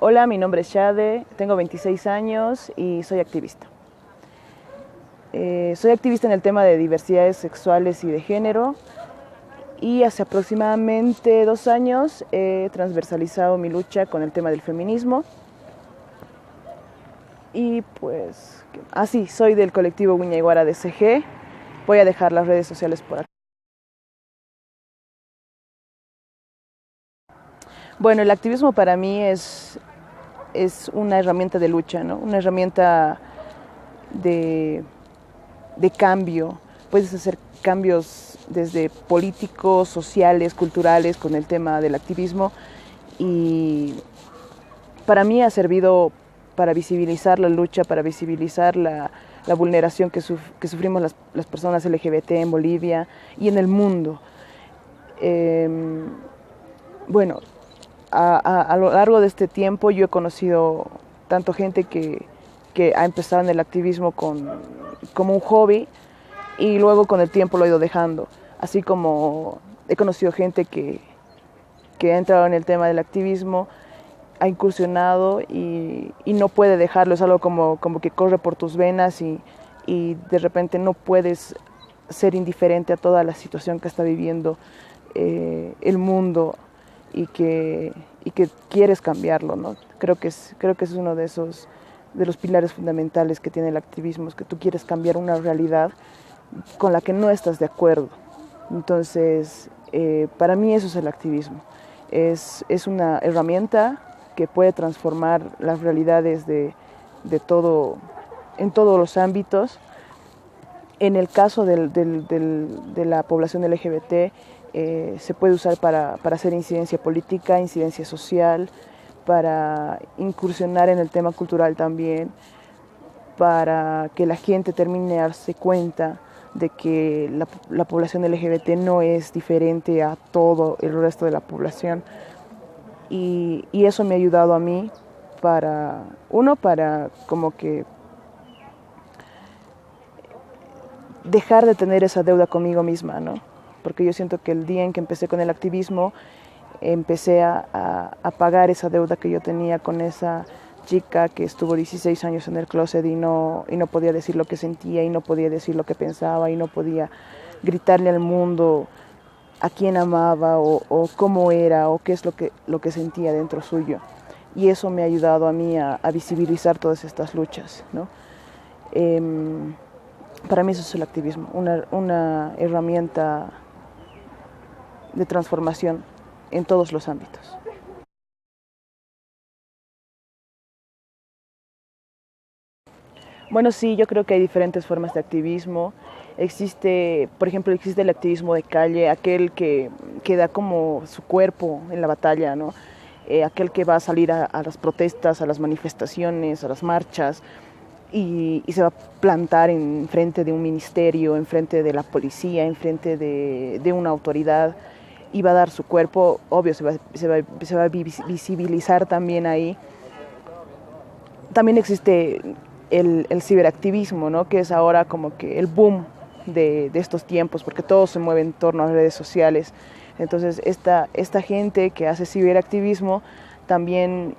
Hola, mi nombre es Shade, tengo 26 años y soy activista. Soy activista en el tema de diversidades sexuales y de género y hace aproximadamente 2 años he transversalizado mi lucha con el tema del feminismo. Y pues, así, soy del colectivo Wiñaiguara de CG. Voy a dejar las redes sociales por aquí. Bueno, el activismo para mí es una herramienta de lucha, ¿no? Una herramienta de, de cambio. Puedes hacer cambios desde políticos, sociales, culturales con el tema del activismo y para mí ha servido para visibilizar la lucha, para visibilizar la vulneración que sufrimos las personas LGBT en Bolivia y en el mundo. Bueno, a lo largo de este tiempo yo he conocido tanto gente que ha empezado en el activismo como un hobby y luego con el tiempo lo he ido dejando. Así como he conocido gente que ha entrado en el tema del activismo, ha incursionado y no puede dejarlo, es algo como que corre por tus venas y de repente no puedes ser indiferente a toda la situación que está viviendo el mundo y que quieres cambiarlo, ¿no? Creo que es uno de los pilares fundamentales que tiene el activismo, es que tú quieres cambiar una realidad con la que no estás de acuerdo. Entonces, para mí eso es el activismo. Es una herramienta que puede transformar las realidades de todo, en todos los ámbitos. En el caso de la población LGBT, se puede usar para hacer incidencia política, incidencia social, para incursionar en el tema cultural también, para que la gente termine de darse cuenta de que la población LGBT no es diferente a todo el resto de la población. Y eso me ha ayudado a mí para como que dejar de tener esa deuda conmigo misma, ¿no? Porque yo siento que el día en que empecé con el activismo, empecé a pagar esa deuda que yo tenía con esa chica que estuvo 16 años en el closet y no podía decir lo que sentía y no podía decir lo que pensaba y no podía gritarle al mundo a quién amaba o cómo era o qué es lo que sentía dentro suyo. Y eso me ha ayudado a mí a visibilizar todas estas luchas, ¿no? Para mí eso es el activismo, una herramienta de transformación en todos los ámbitos. Bueno, sí, yo creo que hay diferentes formas de activismo. Por ejemplo, existe el activismo de calle, aquel que da como su cuerpo en la batalla, ¿no? Aquel que va a salir a las protestas, a las manifestaciones, a las marchas y se va a plantar en frente de un ministerio, en frente de la policía, en frente de una autoridad y va a dar su cuerpo. Obvio, se va a visibilizar también ahí. También existe el ciberactivismo, ¿no? Que es ahora como que el boom de estos tiempos, porque todo se mueve en torno a las redes sociales. Entonces, esta gente que hace ciberactivismo también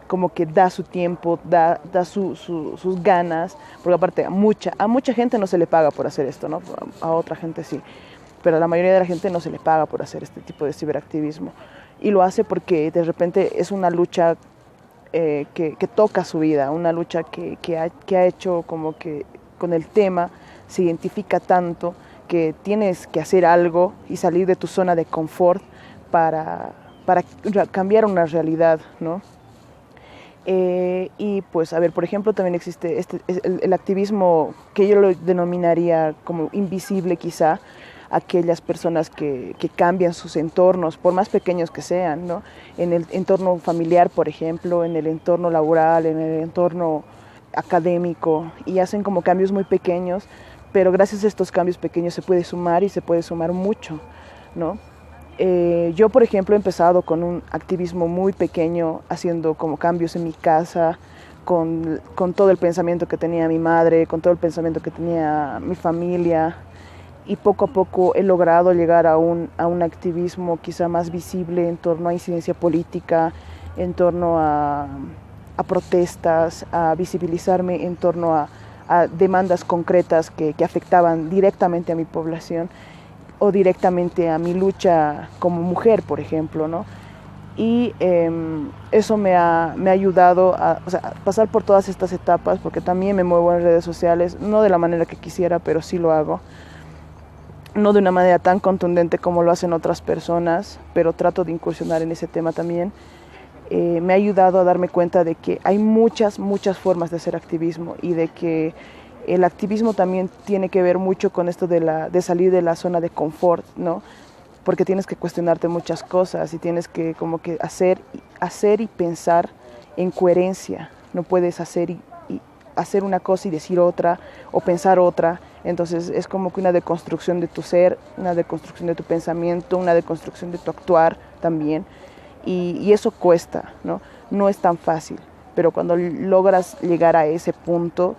como que da su tiempo, da sus ganas, porque aparte a mucha gente no se le paga por hacer esto, ¿no? A otra gente sí, pero a la mayoría de la gente no se le paga por hacer este tipo de ciberactivismo. Y lo hace porque de repente es una lucha que toca su vida, una lucha que ha hecho como que con el tema se identifica tanto que tienes que hacer algo y salir de tu zona de confort para cambiar una realidad, ¿no? Y pues, a ver, por ejemplo, también existe el activismo que yo lo denominaría como invisible quizá, aquellas personas que cambian sus entornos, por más pequeños que sean, ¿no? En el entorno familiar, por ejemplo, en el entorno laboral, en el entorno académico, y hacen como cambios muy pequeños, pero gracias a estos cambios pequeños se puede sumar y se puede sumar mucho, ¿no? Yo, por ejemplo, he empezado con un activismo muy pequeño, haciendo como cambios en mi casa, con todo el pensamiento que tenía mi madre, con todo el pensamiento que tenía mi familia, y poco a poco he logrado llegar a un activismo quizá más visible en torno a incidencia política, en torno a protestas, a visibilizarme en torno a demandas concretas que afectaban directamente a mi población o directamente a mi lucha como mujer, por ejemplo, ¿no? Y eso me ha ayudado o sea, a pasar por todas estas etapas, porque también me muevo en redes sociales, no de la manera que quisiera, pero sí lo hago. No de una manera tan contundente como lo hacen otras personas, pero trato de incursionar en ese tema también. Me ha ayudado a darme cuenta de que hay muchas formas de hacer activismo y de que el activismo también tiene que ver mucho con esto de salir de la zona de confort, ¿no? Porque tienes que cuestionarte muchas cosas y tienes que como que hacer y pensar en coherencia. No puedes hacer hacer una cosa y decir otra o pensar otra. Entonces es como que una deconstrucción de tu ser, una deconstrucción de tu pensamiento, una deconstrucción de tu actuar también. Y eso cuesta, ¿no? No es tan fácil, pero cuando logras llegar a ese punto,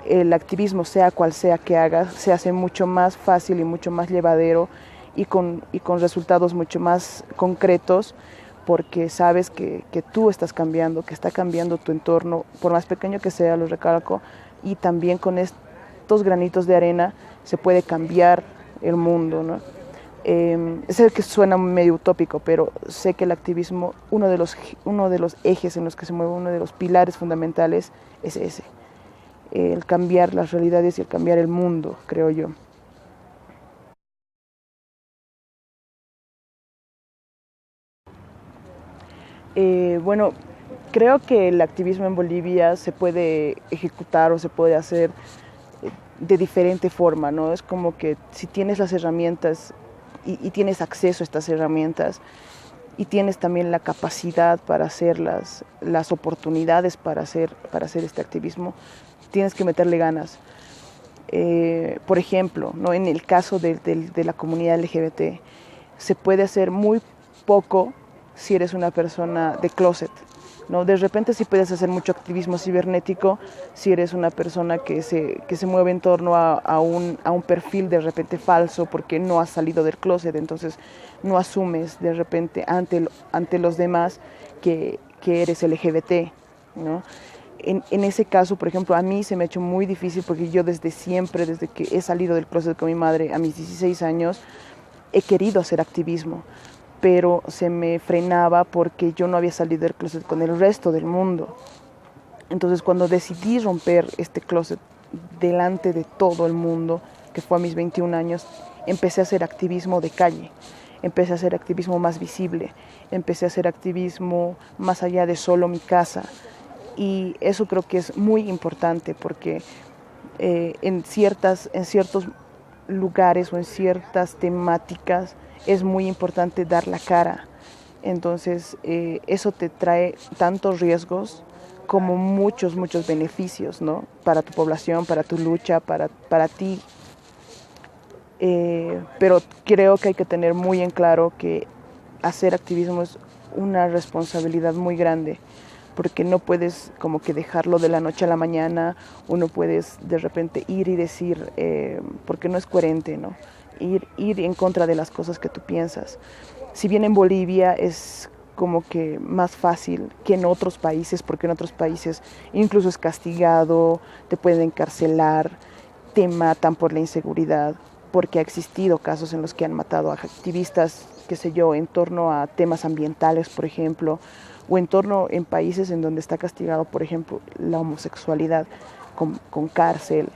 el activismo, sea cual sea que hagas, se hace mucho más fácil y mucho más llevadero y con resultados mucho más concretos, porque sabes que tú estás cambiando, que está cambiando tu entorno, por más pequeño que sea, lo recalco, y también con estos granitos de arena se puede cambiar el mundo, ¿no? Sé que suena medio utópico, pero sé que el activismo, uno de los ejes en los que se mueve, uno de los pilares fundamentales es ese, el cambiar las realidades y el cambiar el mundo, creo yo. Bueno, creo que el activismo en Bolivia se puede ejecutar o se puede hacer de diferente forma, ¿no? Es como que si tienes las herramientas y tienes acceso a estas herramientas y tienes también la capacidad para hacerlas, las oportunidades para hacer este activismo, tienes que meterle ganas. Por ejemplo, ¿no? En el caso de la comunidad LGBT, se puede hacer muy poco si eres una persona de closet, ¿no? De repente sí puedes hacer mucho activismo cibernético si eres una persona que se mueve en torno a un perfil de repente falso porque no has salido del closet, entonces no asumes de repente ante los demás que eres LGBT, ¿no? En ese caso, por ejemplo, a mí se me ha hecho muy difícil porque yo desde siempre, desde que he salido del closet con mi madre a mis 16 años, he querido hacer activismo, pero se me frenaba porque yo no había salido del closet con el resto del mundo. Entonces cuando decidí romper este closet delante de todo el mundo, que fue a mis 21 años, empecé a hacer activismo de calle, empecé a hacer activismo más visible, empecé a hacer activismo más allá de solo mi casa. Y eso creo que es muy importante porque en ciertos lugares o en ciertas temáticas es muy importante dar la cara. Entonces eso te trae tantos riesgos como muchos beneficios, ¿no? Para tu población, para tu lucha, para ti. Pero creo que hay que tener muy en claro que hacer activismo es una responsabilidad muy grande, porque no puedes como que dejarlo de la noche a la mañana, o no puedes de repente ir y decir, porque no es coherente, ¿no? Ir en contra de las cosas que tú piensas. Si bien en Bolivia es como que más fácil que en otros países, porque en otros países incluso es castigado, te pueden encarcelar, te matan por la inseguridad, porque ha existido casos en los que han matado a activistas, qué sé yo, en torno a temas ambientales, por ejemplo, o en torno en países en donde está castigado, por ejemplo, la homosexualidad con cárcel.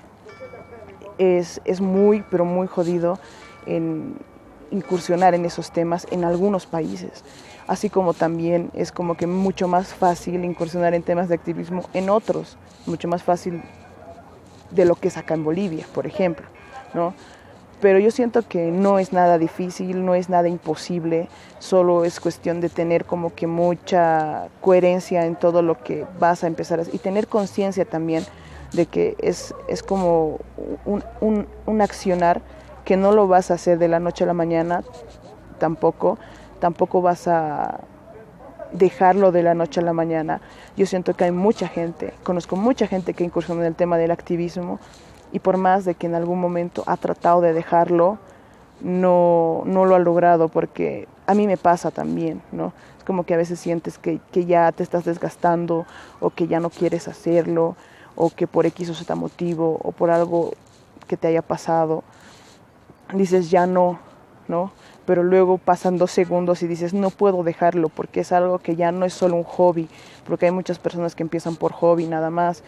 Es muy, pero muy jodido en incursionar en esos temas en algunos países, así como también es como que mucho más fácil incursionar en temas de activismo en otros, mucho más fácil de lo que es acá en Bolivia, por ejemplo, ¿no? Pero yo siento que no es nada difícil, no es nada imposible, solo es cuestión de tener como que mucha coherencia en todo lo que vas a empezar a hacer y tener conciencia también de que es como un accionar que no lo vas a hacer de la noche a la mañana, tampoco vas a dejarlo de la noche a la mañana. Yo siento que hay mucha gente, conozco mucha gente que incursiona en el tema del activismo y por más de que en algún momento ha tratado de dejarlo, no lo ha logrado, porque a mí me pasa también, ¿no? Es como que a veces sientes que ya te estás desgastando, o que ya no quieres hacerlo, o que por X o Z motivo, o por algo que te haya pasado, dices ya no, ¿no? Pero luego pasan 2 segundos y dices no puedo dejarlo, porque es algo que ya no es solo un hobby, porque hay muchas personas que empiezan por hobby nada más,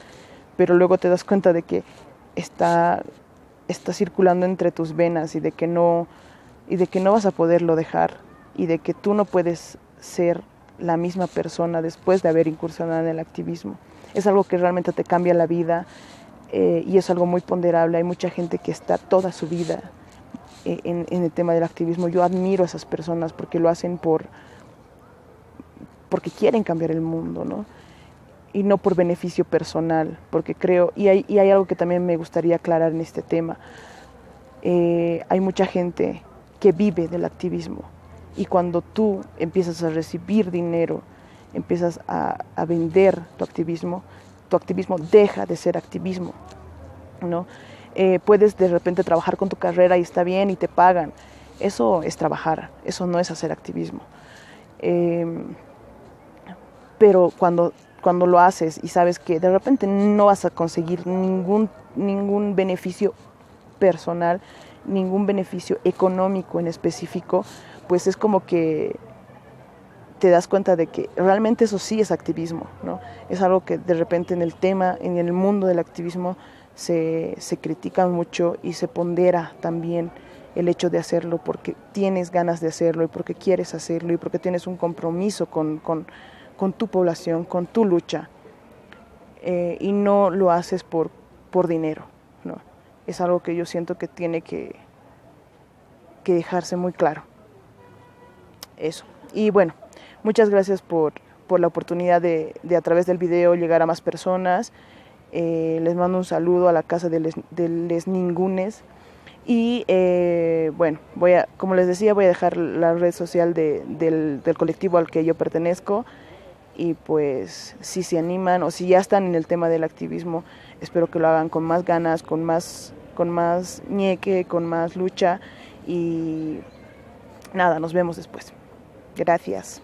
pero luego te das cuenta de que está circulando entre tus venas, y de que no vas a poderlo dejar, y de que tú no puedes ser la misma persona después de haber incursionado en el activismo. Es algo que realmente te cambia la vida, y es algo muy ponderable. Hay mucha gente que está toda su vida en el tema del activismo. Yo admiro a esas personas porque lo hacen porque quieren cambiar el mundo, ¿no? Y no por beneficio personal, porque creo, y hay algo que también me gustaría aclarar en este tema. Hay mucha gente que vive del activismo, y cuando tú empiezas a recibir dinero, empiezas a vender tu activismo deja de ser activismo, ¿no? Puedes de repente trabajar con tu carrera y está bien y te pagan. Eso es trabajar, eso no es hacer activismo. Pero cuando lo haces y sabes que de repente no vas a conseguir ningún beneficio personal, ningún beneficio económico en específico, pues es como que te das cuenta de que realmente eso sí es activismo, ¿no? Es algo que de repente en el mundo del activismo se critica mucho, y se pondera también el hecho de hacerlo porque tienes ganas de hacerlo, y porque quieres hacerlo, y porque tienes un compromiso con tu población, con tu lucha, y no lo haces por dinero, ¿no? Es algo que yo siento que tiene que dejarse muy claro. Eso. Y bueno, muchas gracias por la oportunidad de a través del video llegar a más personas. Les mando un saludo a la casa de Les Ningunes. Y bueno, como les decía, voy a dejar la red social del colectivo al que yo pertenezco. Y pues si se animan, o si ya están en el tema del activismo, espero que lo hagan con más ganas, con más ñeque, con más lucha. Y nada, nos vemos después. Gracias.